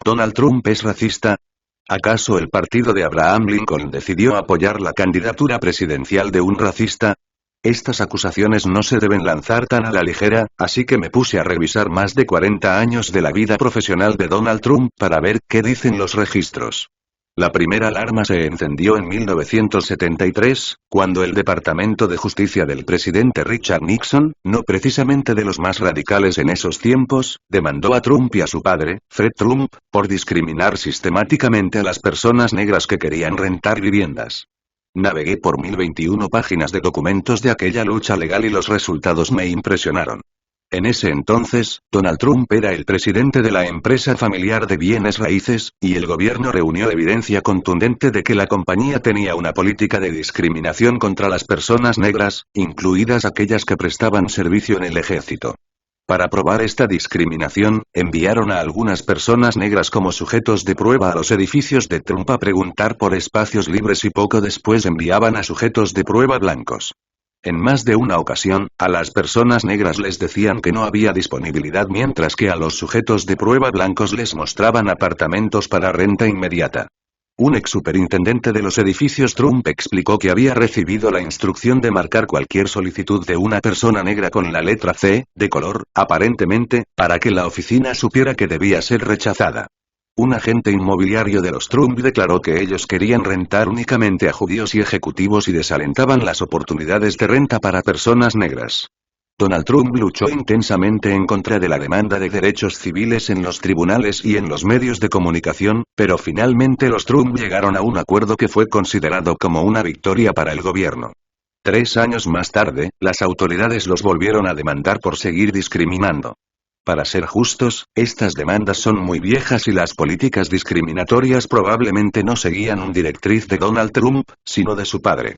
¿Donald Trump es racista? ¿Acaso el partido de Abraham Lincoln decidió apoyar la candidatura presidencial de un racista? Estas acusaciones no se deben lanzar tan a la ligera, así que me puse a revisar más de 40 años de la vida profesional de Donald Trump para ver qué dicen los registros. La primera alarma se encendió en 1973, cuando el Departamento de Justicia del presidente Richard Nixon, no precisamente de los más radicales en esos tiempos, demandó a Trump y a su padre, Fred Trump, por discriminar sistemáticamente a las personas negras que querían rentar viviendas. Navegué por 1021 páginas de documentos de aquella lucha legal y los resultados me impresionaron. En ese entonces, Donald Trump era el presidente de la empresa familiar de bienes raíces, y el gobierno reunió evidencia contundente de que la compañía tenía una política de discriminación contra las personas negras, incluidas aquellas que prestaban servicio en el ejército. Para probar esta discriminación, enviaron a algunas personas negras como sujetos de prueba a los edificios de Trump a preguntar por espacios libres y poco después enviaban a sujetos de prueba blancos. En más de una ocasión, a las personas negras les decían que no había disponibilidad mientras que a los sujetos de prueba blancos les mostraban apartamentos para renta inmediata. Un ex superintendente de los edificios Trump explicó que había recibido la instrucción de marcar cualquier solicitud de una persona negra con la letra C, de color, aparentemente, para que la oficina supiera que debía ser rechazada. Un agente inmobiliario de los Trump declaró que ellos querían rentar únicamente a judíos y ejecutivos y desalentaban las oportunidades de renta para personas negras. Donald Trump luchó intensamente en contra de la demanda de derechos civiles en los tribunales y en los medios de comunicación, pero finalmente los Trump llegaron a un acuerdo que fue considerado como una victoria para el gobierno. 3 años más tarde, las autoridades los volvieron a demandar por seguir discriminando. Para ser justos, estas demandas son muy viejas y las políticas discriminatorias probablemente no seguían una directriz de Donald Trump, sino de su padre.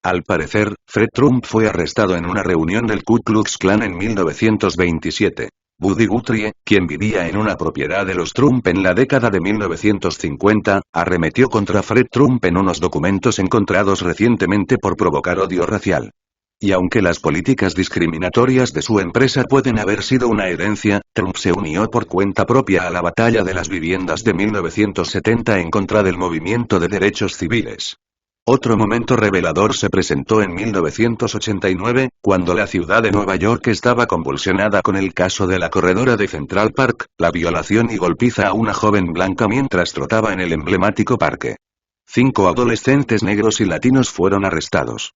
Al parecer, Fred Trump fue arrestado en una reunión del Ku Klux Klan en 1927. Buddy Guthrie, quien vivía en una propiedad de los Trump en la década de 1950, arremetió contra Fred Trump en unos documentos encontrados recientemente por provocar odio racial. Y aunque las políticas discriminatorias de su empresa pueden haber sido una herencia, Trump se unió por cuenta propia a la batalla de las viviendas de 1970 en contra del movimiento de derechos civiles. Otro momento revelador se presentó en 1989, cuando la ciudad de Nueva York estaba convulsionada con el caso de la corredora de Central Park, la violación y golpiza a una joven blanca mientras trotaba en el emblemático parque. 5 adolescentes negros y latinos fueron arrestados.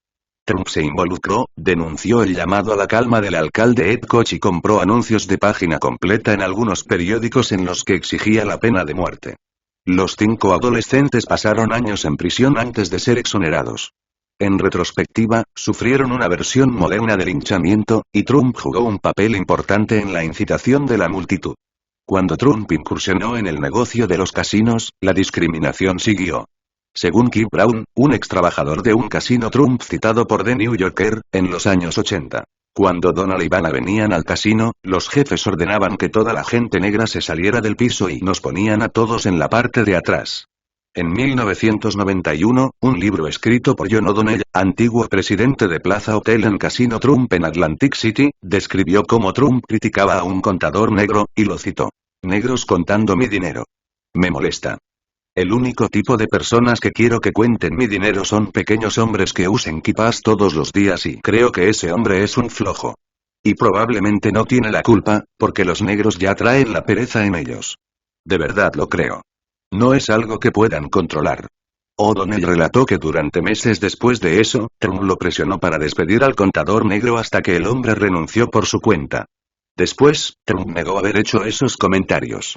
Trump se involucró, denunció el llamado a la calma del alcalde Ed Koch y compró anuncios de página completa en algunos periódicos en los que exigía la pena de muerte. Los 5 adolescentes pasaron años en prisión antes de ser exonerados. En retrospectiva, sufrieron una versión moderna del linchamiento, y Trump jugó un papel importante en la incitación de la multitud. Cuando Trump incursionó en el negocio de los casinos, la discriminación siguió. Según Kip Brown, un ex trabajador de un casino Trump citado por The New Yorker, en los años 80. Cuando Donald y Vanna venían al casino, los jefes ordenaban que toda la gente negra se saliera del piso y nos ponían a todos en la parte de atrás. En 1991, un libro escrito por John O'Donnell, antiguo presidente de Plaza Hotel and Casino Trump en Atlantic City, describió cómo Trump criticaba a un contador negro, y lo citó. «Negros contando mi dinero. Me molesta. El único tipo de personas que quiero que cuenten mi dinero son pequeños hombres que usen kippahs todos los días y creo que ese hombre es un flojo. Y probablemente no tiene la culpa, porque los negros ya traen la pereza en ellos. De verdad lo creo. No es algo que puedan controlar». O'Donnell relató que durante meses después de eso, Trump lo presionó para despedir al contador negro hasta que el hombre renunció por su cuenta. Después, Trump negó haber hecho esos comentarios.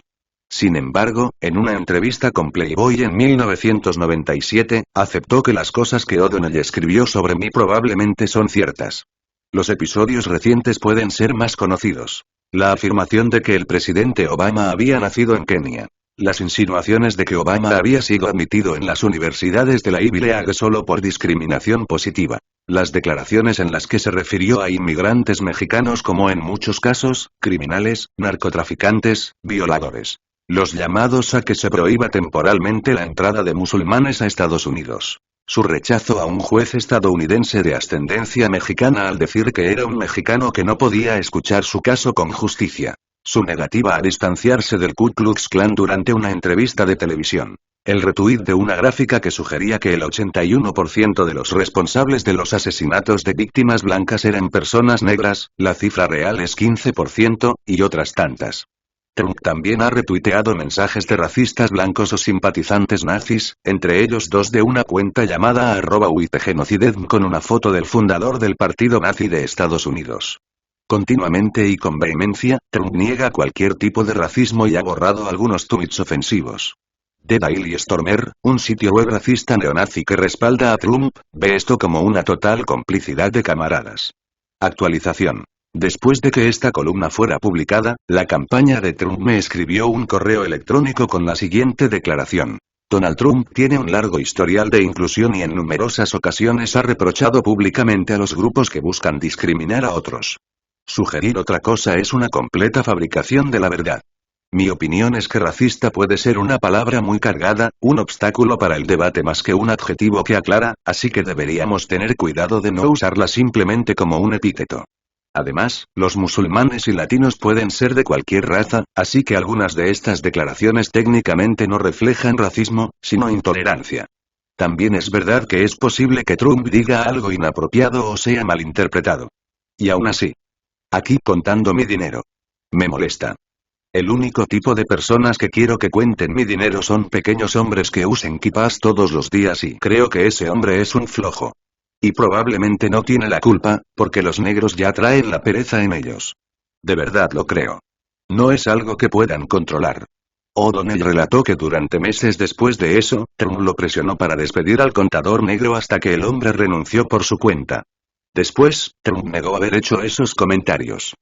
Sin embargo, en una entrevista con Playboy en 1997, aceptó que las cosas que O'Donnell escribió sobre mí probablemente son ciertas. Los episodios recientes pueden ser más conocidos. La afirmación de que el presidente Obama había nacido en Kenia. Las insinuaciones de que Obama había sido admitido en las universidades de la Ivy League solo por discriminación positiva. Las declaraciones en las que se refirió a inmigrantes mexicanos como en muchos casos, criminales, narcotraficantes, violadores. Los llamados a que se prohíba temporalmente la entrada de musulmanes a Estados Unidos. Su rechazo a un juez estadounidense de ascendencia mexicana al decir que era un mexicano que no podía escuchar su caso con justicia. Su negativa a distanciarse del Ku Klux Klan durante una entrevista de televisión. El retweet de una gráfica que sugería que el 81% de los responsables de los asesinatos de víctimas blancas eran personas negras, la cifra real es 15%, y otras tantas. Trump también ha retuiteado mensajes de racistas blancos o simpatizantes nazis, entre ellos dos de una cuenta llamada @whitegenocide con una foto del fundador del partido nazi de Estados Unidos. Continuamente y con vehemencia, Trump niega cualquier tipo de racismo y ha borrado algunos tweets ofensivos. The Daily Stormer, un sitio web racista neonazi que respalda a Trump, ve esto como una total complicidad de camaradas. Actualización. Después de que esta columna fuera publicada, la campaña de Trump me escribió un correo electrónico con la siguiente declaración. Donald Trump tiene un largo historial de inclusión y en numerosas ocasiones ha reprochado públicamente a los grupos que buscan discriminar a otros. Sugerir otra cosa es una completa fabricación de la verdad. Mi opinión es que racista puede ser una palabra muy cargada, un obstáculo para el debate más que un adjetivo que aclara, así que deberíamos tener cuidado de no usarla simplemente como un epíteto. Además, los musulmanes y latinos pueden ser de cualquier raza, así que algunas de estas declaraciones técnicamente no reflejan racismo, sino intolerancia. También es verdad que es posible que Trump diga algo inapropiado o sea malinterpretado. Y aún así. Aquí contando mi dinero. Me molesta. El único tipo de personas que quiero que cuenten mi dinero son pequeños hombres que usen kipás todos los días y creo que ese hombre es un flojo. Y probablemente no tiene la culpa, porque los negros ya traen la pereza en ellos. De verdad lo creo. No es algo que puedan controlar. O'Donnell relató que durante meses después de eso, Trump lo presionó para despedir al contador negro hasta que el hombre renunció por su cuenta. Después, Trump negó haber hecho esos comentarios.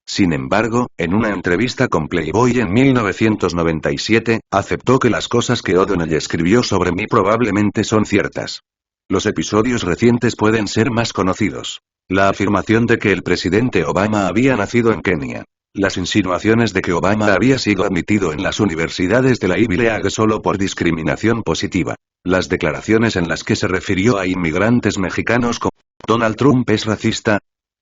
Sin embargo, en una entrevista con Playboy en 1997, aceptó que las cosas que O'Donnell escribió sobre mí probablemente son ciertas. Los episodios recientes pueden ser más conocidos. La afirmación de que el presidente Obama había nacido en Kenia. Las insinuaciones de que Obama había sido admitido en las universidades de la Ivy League solo por discriminación positiva. Las declaraciones en las que se refirió a inmigrantes mexicanos como Donald Trump es racista.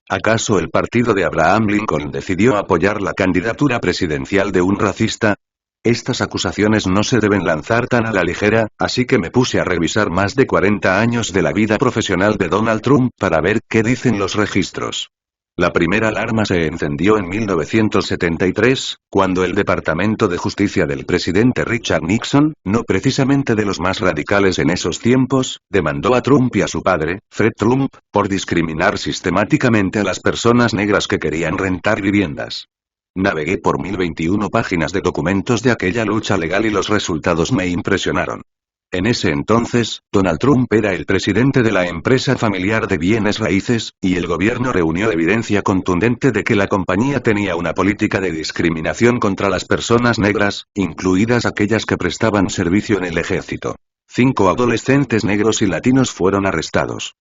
¿Acaso el partido de Abraham Lincoln decidió apoyar la candidatura presidencial de un racista? Estas acusaciones no se deben lanzar tan a la ligera, así que me puse a revisar más de 40 años de la vida profesional de Donald Trump para ver qué dicen los registros. La primera alarma se encendió en 1973, cuando el Departamento de Justicia del presidente Richard Nixon, no precisamente de los más radicales en esos tiempos, demandó a Trump y a su padre, Fred Trump, por discriminar sistemáticamente a las personas negras que querían rentar viviendas. Navegué por 1021 páginas de documentos de aquella lucha legal y los resultados me impresionaron. En ese entonces, Donald Trump era el presidente de la empresa familiar de bienes raíces, y el gobierno reunió evidencia contundente de que la compañía tenía una política de discriminación contra las personas negras, incluidas aquellas que prestaban servicio en el ejército. 5 adolescentes negros y latinos fueron arrestados.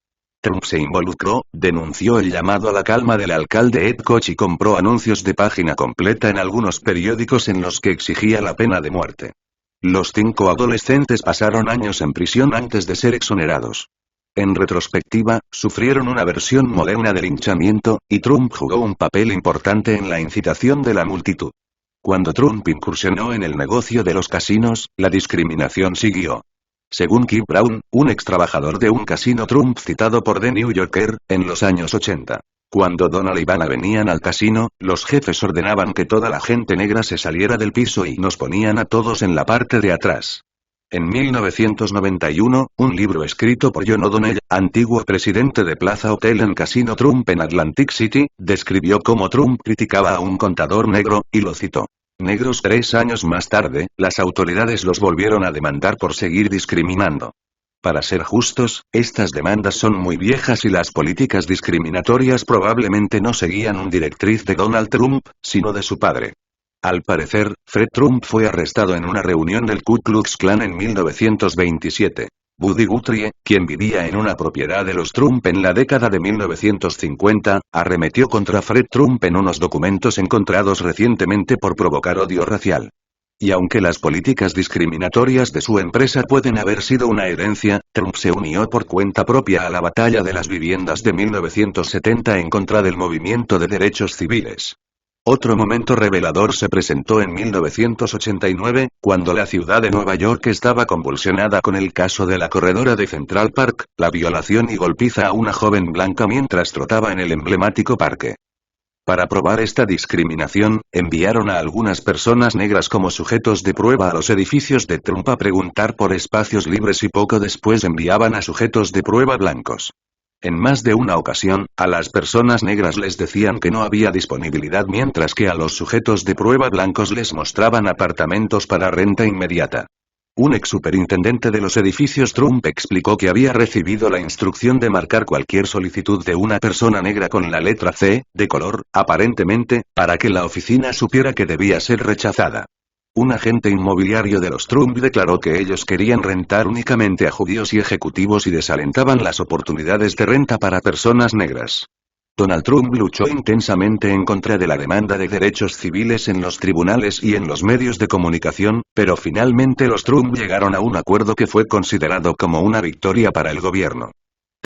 Trump se involucró, denunció el llamado a la calma del alcalde Ed Koch y compró anuncios de página completa en algunos periódicos en los que exigía la pena de muerte. Los 5 adolescentes pasaron años en prisión antes de ser exonerados. En retrospectiva, sufrieron una versión moderna del linchamiento, y Trump jugó un papel importante en la incitación de la multitud. Cuando Trump incursionó en el negocio de los casinos, la discriminación siguió. Según Kip Brown, un ex trabajador de un casino Trump citado por The New Yorker, en los años 80. Cuando Donald y Ivana venían al casino, los jefes ordenaban que toda la gente negra se saliera del piso y nos ponían a todos en la parte de atrás. En 1991, un libro escrito por John O'Donnell, antiguo presidente de Plaza Hotel en Casino Trump en Atlantic City, describió cómo Trump criticaba a un contador negro, y lo citó. Negros 3 años más tarde, las autoridades los volvieron a demandar por seguir discriminando. Para ser justos, estas demandas son muy viejas y las políticas discriminatorias probablemente no seguían un directriz de Donald Trump, sino de su padre. Al parecer, Fred Trump fue arrestado en una reunión del Ku Klux Klan en 1927. Buddy Guthrie, quien vivía en una propiedad de los Trump en la década de 1950, arremetió contra Fred Trump en unos documentos encontrados recientemente por provocar odio racial. Y aunque las políticas discriminatorias de su empresa pueden haber sido una herencia, Trump se unió por cuenta propia a la batalla de las viviendas de 1970 en contra del movimiento de derechos civiles. Otro momento revelador se presentó en 1989, cuando la ciudad de Nueva York estaba convulsionada con el caso de la corredora de Central Park, la violación y golpiza a una joven blanca mientras trotaba en el emblemático parque. Para probar esta discriminación, enviaron a algunas personas negras como sujetos de prueba a los edificios de Trump a preguntar por espacios libres y poco después enviaban a sujetos de prueba blancos. En más de una ocasión, a las personas negras les decían que no había disponibilidad mientras que a los sujetos de prueba blancos les mostraban apartamentos para renta inmediata. Un ex superintendente de los edificios Trump explicó que había recibido la instrucción de marcar cualquier solicitud de una persona negra con la letra C, de color, aparentemente, para que la oficina supiera que debía ser rechazada. Un agente inmobiliario de los Trump declaró que ellos querían rentar únicamente a judíos y ejecutivos y desalentaban las oportunidades de renta para personas negras. Donald Trump luchó intensamente en contra de la demanda de derechos civiles en los tribunales y en los medios de comunicación, pero finalmente los Trump llegaron a un acuerdo que fue considerado como una victoria para el gobierno.